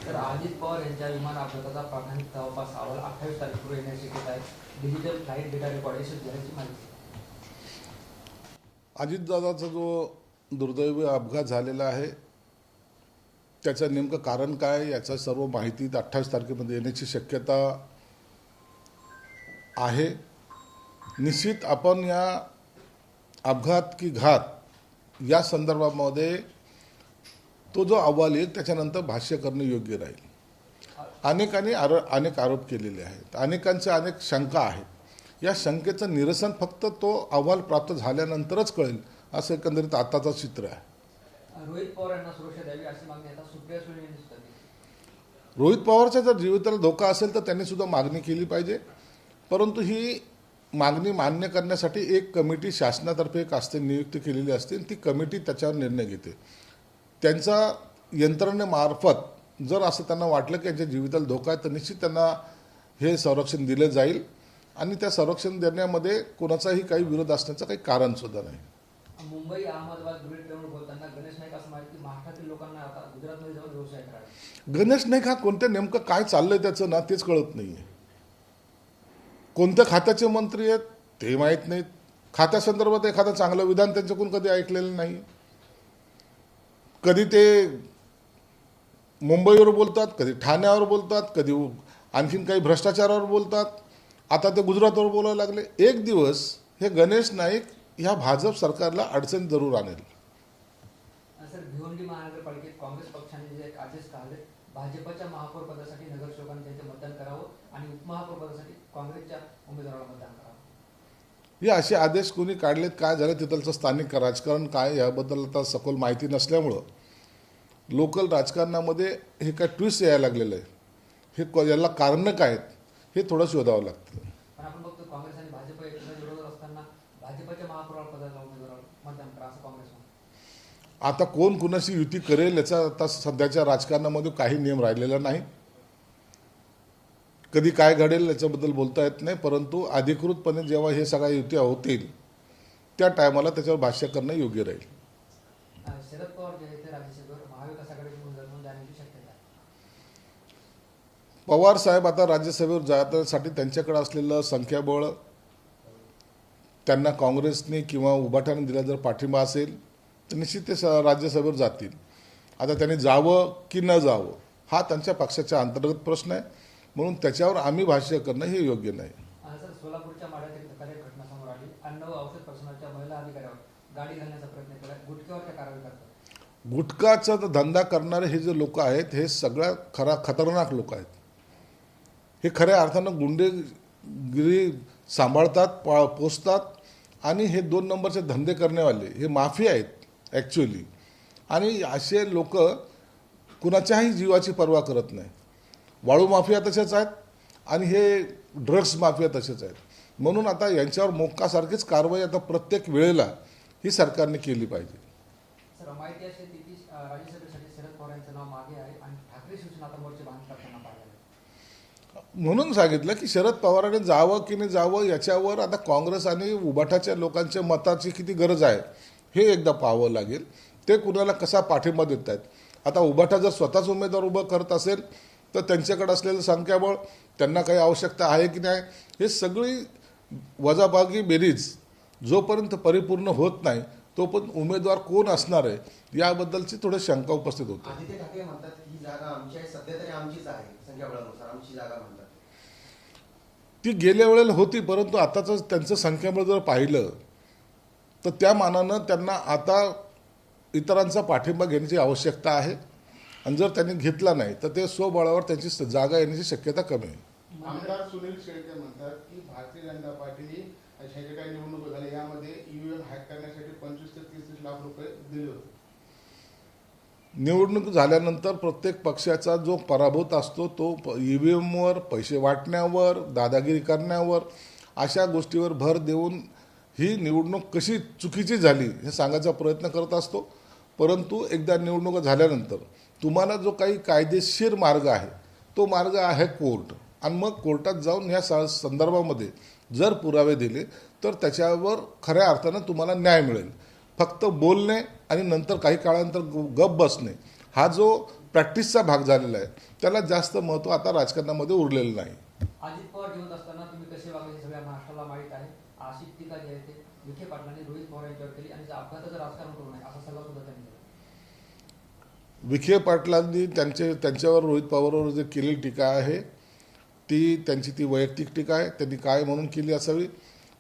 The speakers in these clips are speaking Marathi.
तर अजित पवार यांच्या विमान अपघाताचा प्राथमिक तपास अहवाल 28 तारखेपूर्वी येण्याची शक्यता आहे. डिजिटल फ्लाईट डेटा रेकॉर्ड यशस्वी झाल्याची माहिती. अजितदादाचा जो दुर्दैवी अपघात झालेला आहे त्याचं नेमकं कारण काय याचा सर्व माहिती 28 तारखेमध्ये येण्याची शक्यता आहे. निश्चित आपण या अपघात की घात या संदर्भामध्ये तो जो अहवाल येईल त्याच्यानंतर भाष्य करणे योग्य राहील. अनेकांनी अनेक आरोप केलेले आहेत, अनेकांच्या अनेक शंका आहेत. या शंकेचं निरसन फक्त तो अहवाल प्राप्त झाल्यानंतरच कळेल असं एकंदरीत आताचं चित्र आहे. रोहित पवार यांना सुरक्षा द्यावी अशी मागणी आता सुप्रिया सुळे यांनी सुद्धा केली. रोहित पवारच्या जर जीविताला धोका असेल तर त्यांनी सुद्धा मागणी केली पाहिजे, परंतु ही मागणी मान्य करण्यासाठी एक कमिटी शासनातर्फे एक असते, नियुक्ती केलेली असते, ती कमिटी त्याच्यावर निर्णय घेते. त्यांचा यंत्रणेमार्फत जर असं त्यांना वाटलं की यांच्या जीविताला धोका आहे तर निश्चित त्यांना हे संरक्षण दिलं जाईल आणि त्या संरक्षण देण्यामध्ये कोणाचाही काही विरोध असण्याचं काही कारण सुद्धा नाही. मुंबई अहमदाबाद बुलेट ट्रेनवर बोलताना गणेश नाईक असं माहिती की महाराष्ट्रातील लोकांना आता गुजरातमध्ये जाऊन व्यवसाय करायचा. गणेश नाईक हा कोणत्या नेमकं काय चाललंय त्याचं ना तेच कळत नाहीये. कोणत्या खात्याचे मंत्री आहेत ते माहीत नाहीत. खात्यासंदर्भात एखादं चांगलं विधान त्यांच्याकडून कधी ऐकलेलं नाही. कधी ते मुंबईवर बोलतात, कधी ठाण्यावर बोलतात, कधी आणखीन काही भ्रष्टाचारावर बोलतात. आता ते गुजरातवर बोलायला लागले. एक दिवस हे गणेश नाईक ह्या भाजप सरकारला अडचण जरूर आणेल. सर, भिवंडी महानगरपालिकेत काँग्रेस पक्षाने जे एक आदेश काढले, भाजपच्या महापौर पदासाठी नगरसेवकांनी त्यांचे मतदान करावं आणि उपमहापौर पदासाठी काँग्रेसच्या उमेदवाराला मतदान करावं. हे असे आदेश कोणी काढलेत, काय झालं तिथलचं स्थानिक राजकारण काय याबद्दल आता सखोल माहिती नसल्यामुळं लोकल राजकारणामध्ये हे काय ट्विस्ट यायला लागलेलं आहे. हे याला कारणं काय आहेत हे थोडं शोधावं लागतं. पण आपण बघतो काँग्रेस आणि भाजप एकमेकांच्या विरोधात असताना भाजपच्या महापौर पदाच्या उमेदवाराला मतदान करा असं काँग्रेस म्हणतं. आता कोण कुणाशी युती करेल याचा आता सध्याच्या राजकारणामध्ये काही नियम राहिलेला नाही. कधी काय घडेल याच्याबद्दल बोलता येत नाही, परंतु अधिकृतपणे जेव्हा हे सगळ्या युत्या होतील त्या टायमाला त्याच्यावर भाष्य करणं योग्य राहील. शरद पवार जे आहे ते राज्यसभेवर महाविकास आघाडीकडून जाण्याची शक्यता आहे. पवार साहेब आता राज्यसभेवर जाण्यासाठी त्यांच्याकडे असलेलं संख्याबळ, त्यांना काँग्रेसने किंवा उभाटाने दिला जर पाठिंबा असेल तर निश्चित ते राज्यसभेवर जातील. आता त्यांनी जावं की न जावं हा त्यांच्या पक्षाच्या अंतर्गत प्रश्न आहे, म्हणून त्याच्यावर आम्ही भाष्य करणं हे योग्य नाही. सर, सोलापूरच्या माढ्यात एक धक्कादायक घटना समोर आली. अन्न व औषध प्रशासनाच्या महिला अधिकाऱ्यावर गाडी घालण्याचा प्रयत्न केला. गुटख्यावर कारवाई करतात. गुटखाचा धंदा करणारे हे जे लोक आहेत हे सगळ्यात खतरनाक लोक आहेत. हे खऱ्या अर्थानं गुंडेगिरी सांभाळतात, पोसतात आणि हे 2 नंबरचे धंदे करण्यावाले हे माफिया आहेत ॲक्च्युअली. आणि असे लोक कुणाच्याही जीवाची पर्वा करत नाही. वाळू माफिया तसेच आहेत आणि हे ड्रग्स माफिया तसेच आहेत. म्हणून आता यांच्यावर मोक्कासारखीच कारवाई आता प्रत्येक वेळेला ही सरकारने केली पाहिजे. सर, माहिती असेल की राज्यसभेसाठी शरद पवार यांचं नाव मागे आहे आणि ठाकरे शिवसेना आता मोर्चे बांधत करताना पाहिजे. म्हणून सांगितलं की शरद पवारांनी जावं की नाही जावं याच्यावर आता काँग्रेस आणि उभाटाच्या लोकांच्या मताची किती गरज आहे हे एकदा पाहावं लागेल. ते कुणाला कसा पाठिंबा देत आहेत. आता उभाटा जर स्वतःच उमेदवार उभं करत असेल तर त्यांच्याकडे असलेलं संख्याबळ, त्यांना काही आवश्यकता आहे की नाही, हे सगळी वजाबागी बेरीज जोपर्यंत परिपूर्ण होत नाही तोपर्यंत उमेदवार कोण असणार आहे याबद्दलची थोडी शंका उपस्थित होते. आदित्य ठाकरे म्हणतात की जागा आमची आहे, सध्या तरी आमचीच आहे, संख्याबळानुसार आमची जागा म्हणतात. ती गेल्या वेळेला होती, परंतु आताचं त्यांचं संख्याबळ जर पाहिलं तर त्या मानानं त्यांना आता इतरांचा पाठिंबा घेण्याची आवश्यकता आहे. आणि जर त्यांनी घेतला नाही तर ते स्वबळावर त्यांची जागा येण्याची शक्यता कमी आहे. आमदार सुनील शेळके म्हणतात की भारतीय जनता पार्टीने अशा जे काही निवडणूक झाल्या यामध्ये ईव्हीएम हॅक करण्यासाठी 25 ते 30 लाख रुपये दिले होते. निवडणूक झाल्यानंतर प्रत्येक पक्षाचा जो पराभूत असतो तो ईव्हीएमवर, पैसे वाटण्यावर, दादागिरी करण्यावर, अशा गोष्टीवर भर देऊन ही निवडणूक कशी चुकीची झाली हे सांगायचा प्रयत्न करत असतो. परंतु एकदा निवडणूक झाल्यानंतर तुम्हाला जो काही कायदेशीर मार्ग आहे तो मार्ग आहे कोर्ट. आणि मग कोर्टात जाऊन ह्या संदर्भामध्ये जर पुरावे दिले तर त्याच्यावर खऱ्या अर्थानं तुम्हाला न्याय मिळेल. फक्त बोलणे आणि नंतर काही काळानंतर गप बसणे हा जो प्रॅक्टिसचा भाग झालेला आहे. त्याला जास्त महत्त्व आता राजकारणामध्ये उरलेलं नाही. अजित पवार जिवंत असताना तुम्ही कसे वागले हे सगळ्या महाराष्ट्राला माहीत आहे. अशी टीका जी आहे ते विखे पाटलांनी रोहित पवार यांच्यावर केली आणि अपघाताचं राजकारण करू नये असा सल्ला सुद्धा त्यांनी दिला. विखे पाटलांनी त्यांच्यावर रोहित पवारवर जे केलेली टीका आहे त्यांची ती वैयक्तिक टीका आहे. त्यांनी काय म्हणून केली असावी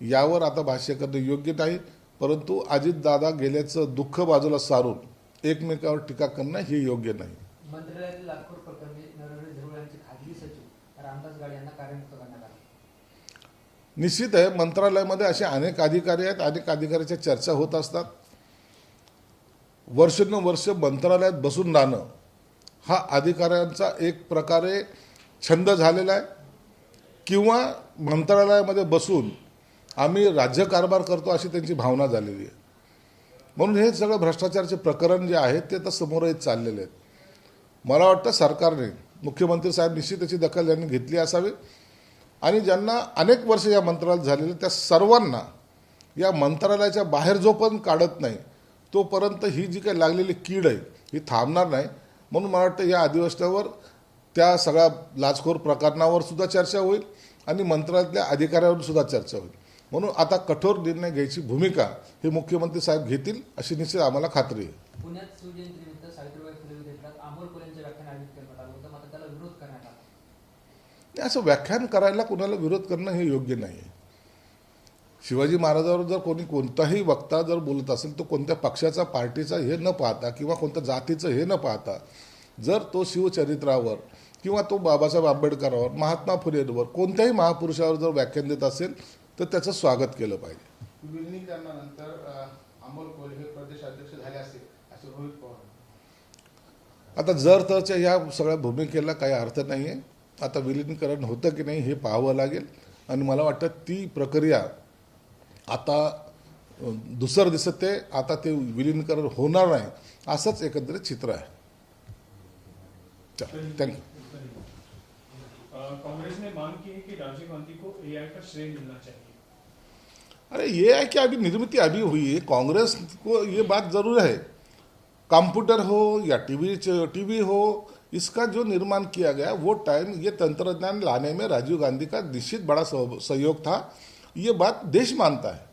यावर आता भाष्य करणं योग्य नाही. परंतु अजितदादा गेल्याचं दुःख बाजूला सारून एकमेकावर टीका करणं हे योग्य नाही. मंत्रालयातील लाखोर प्रकरणी नरहरी झिरवळ यांचे खाजगी सचिव रामदास गाडे यांना कार्यमुक्त करण्यात आले. निश्चित आहे, मंत्रालयामध्ये असे अनेक अधिकारी आहेत. अनेक अधिकाऱ्याच्या चर्चा होत असतात. वर्षानुवर्ष मंत्रालयात बसून राहणं हा अधिकाऱ्यांचा एक प्रकारे छंद झालेला आहे किंवा मंत्रालयामध्ये बसून आम्ही राज्यकारभार करतो अशी त्यांची भावना झालेली आहे. म्हणून हे सगळं भ्रष्टाचाराचे प्रकरण जे आहेत ते तर समोर येत चाललेले आहेत. मला वाटतं सरकारने, मुख्यमंत्री साहेब निश्चित त्याची दखल यांनी घेतली असावी आणि ज्यांना अनेक वर्ष या मंत्रालयात झालेले त्या सर्वांना या मंत्रालयाच्या बाहेर जो पण काढत नाही तोपर्यंत ही जी काही लागलेली कीड आहे ही थांबणार नाही. म्हणून मला वाटतं या अधिवेशनावर त्या सगळ्या लाचखोर प्रकरणावर सुद्धा चर्चा होईल आणि मंत्रालयातल्या अधिकाऱ्यांवर सुद्धा चर्चा होईल. म्हणून आता कठोर निर्णय घ्यायची भूमिका हे मुख्यमंत्री साहेब घेतील अशी निश्चित आम्हाला खात्री आहे. पुण्यात शिवजयंतीनिमित्त सावित्रीबाई फुले विद्यापीठात अमोल कोल्हेंचे व्याख्यान आयोजित करण्यात आलं होतं, मात्र त्याला विरोध करण्यात आला. असं व्याख्यान करायला कोणाला विरोध करणं हे योग्य नाही आहे. शिवाजी महाराजांवर जर कोणी कोणताही वक्ता जर बोलत असेल तो कोणत्या पक्षाचा, पार्टीचा हे न पाहता किंवा कोणत्या जातीचं हे न पाहता जर तो शिवचरित्रावर किंवा तो बाबासाहेब आंबेडकरांवर, महात्मा फुलेंवर, कोणत्याही महापुरुषावर जर व्याख्यान देत असेल तर त्याचं स्वागत केलं पाहिजे. विलिनीकरणानंतर अमोल कोल्हे प्रदेशाध्यक्ष झाले असेल असे रोहित पवार. आता जर तरच्या ह्या सगळ्या भूमिकेला काही अर्थ नाही आहे. आता विलिनीकरण होतं की नाही हे पाहावं लागेल आणि मला वाटतं ती प्रक्रिया आता दुसरं दिसते. आता ते विलिनीकरण होणार नाही असंच एकंदरीत चित्र आहे. थँक्यू. कांग्रेस ने मांग की है कि राजीव गांधी को एआई का श्रेय मिलना चाहिए. अरे ये है कि अभी निर्मित अभी हुई है. कांग्रेस को ये बात जरूर है, कंप्यूटर हो या टीवी हो, इसका जो निर्माण किया गया वो टाइम ये तंत्रज्ञान लाने में राजीव गांधी का निश्चित बड़ा सहयोग था. ये बात देश मानता है.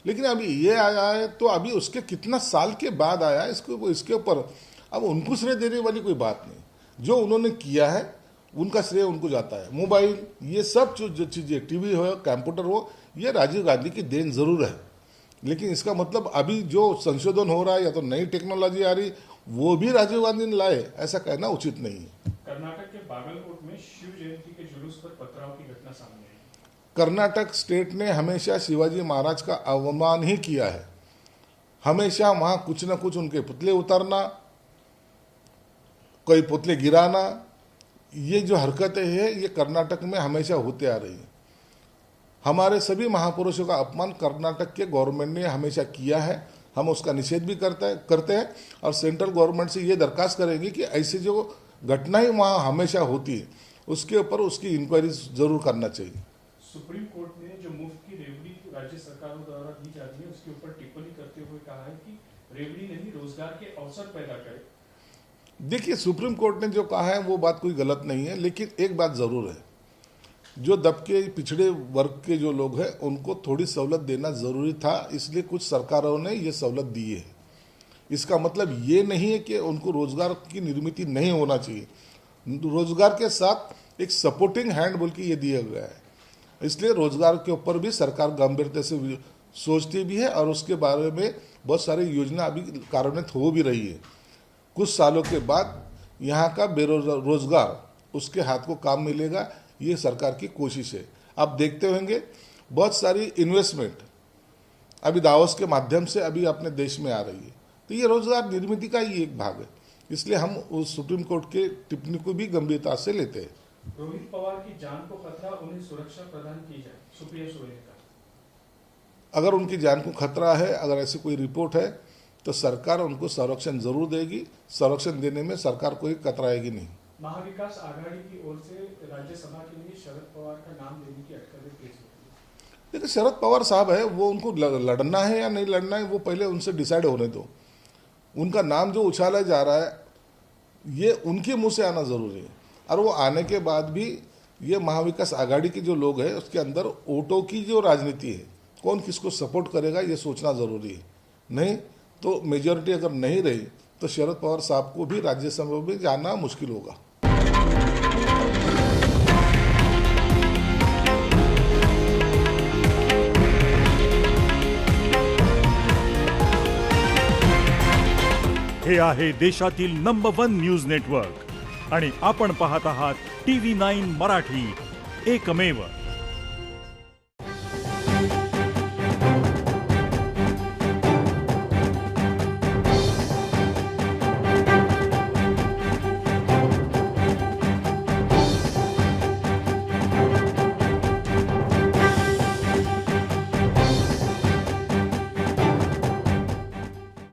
लेकिन अभी ये आया है तो अभी उसके कितना साल के बाद आया है इसके ऊपर अब उनको श्रेय देने वाली कोई बात नहीं. जो उन्होंने किया है उनका श्रेय उनको जाता है. मोबाइल ये सब जो चीज़ें, टीवी हो, कंप्यूटर हो, ये राजीव गांधी की देन ज़रूर है. लेकिन इसका मतलब अभी जो संशोधन हो रहा है या तो नई टेक्नोलॉजी आ रही वो भी राजीव गांधी ने लाए, ऐसा कहना उचित नहीं है. कर्नाटक के बागलकोट में शिव जयंती के जुलूस पर पथराव की घटना सामने आई. कर्नाटक स्टेट ने हमेशा शिवाजी महाराज का अवमान ही किया है. हमेशा वहाँ कुछ न कुछ उनके पुतले उतारना, कोई पुतले गिराना, ये जो हरकतें हैं ये कर्नाटक में हमेशा होते आ रही हैं. हमारे सभी महापुरुषों का अपमान कर्नाटक के गवर्नमेंट ने हमेशा किया है. हम उसका निषेध भी करते हैं और सेंट्रल गवर्नमेंट से ये दरखास्त करेंगे कि ऐसी जो घटनाएं वहाँ हमेशा होती है उसके ऊपर उसकी इंक्वायरी जरूर करना चाहिए. सुप्रीम कोर्ट ने जो मुफ्त की रेवड़ी राज्य सरकारों द्वारा दी जाती है उसके ऊपर टिप्पणी करते हुए कहा है कि रेवड़ी नहीं रोजगार के अवसर पैदा करे. देखिए, सुप्रीम कोर्ट ने जो कहा है वो बात कोई गलत नहीं है, लेकिन एक बात ज़रूर है, जो दबके पिछड़े वर्ग के जो लोग हैं उनको थोड़ी सहूलत देना ज़रूरी था. इसलिए कुछ सरकारों ने ये सहूलत दी है. इसका मतलब ये नहीं है कि उनको रोज़गार की निर्मित नहीं होना चाहिए. रोज़गार के साथ एक सपोर्टिंग हैंड बोल के ये दिया गया है. इसलिए रोज़गार के ऊपर भी सरकार गंभीरता से सोचती भी है और उसके बारे में बहुत सारी योजना अभी कार्यान्वित हो भी रही है. कुछ सालों के बाद यहाँ का बेरोजगार उसके हाथ को काम मिलेगा, ये सरकार की कोशिश है. आप देखते होंगे बहुत सारी इन्वेस्टमेंट अभी दावोस के माध्यम से अभी अपने देश में आ रही है. तो ये रोजगार निर्मित का ही एक भाग है. इसलिए हम उस सुप्रीम कोर्ट के टिप्पणी को भी गंभीरता से लेते हैं. रोहित पवार की जान को खतरा, उन्हें सुरक्षा प्रदान की जाए, सुप्रिया सुले ने कहा. अगर उनकी जान को खतरा है, अगर ऐसी कोई रिपोर्ट है तो सरकार उनको संरक्षण जरूर देगी. संरक्षण देने में सरकार कोई कतराएगी नहीं. महाविकास आघाड़ी की ओर से राज्यसभा के लिए शरद पवार का नाम लेने की अटकलें तेज हो रही है. देखिए, शरद पवार साहब है, वो उनको लड़ना है या नहीं लड़ना है वो पहले उनसे डिसाइड होने दो. उनका नाम जो उछाला जा रहा है ये उनके मुंह से आना ज़रूरी है। और वो आने के बाद भी ये महाविकास आघाड़ी के जो लोग हैं उसके अंदर वोटों की जो राजनीति है, कौन किसको सपोर्ट करेगा ये सोचना ज़रूरी है। नहीं तो मेजॉरिटी अगर नहीं रही तो शरद पवार साहब को भी राज्यसभा में जाना मुश्किल होगा। हे आहे देशातील नंबर 1 न्यूज नेटवर्क आणि आपण पाहत आहात TV9 मराठी, एकमेव।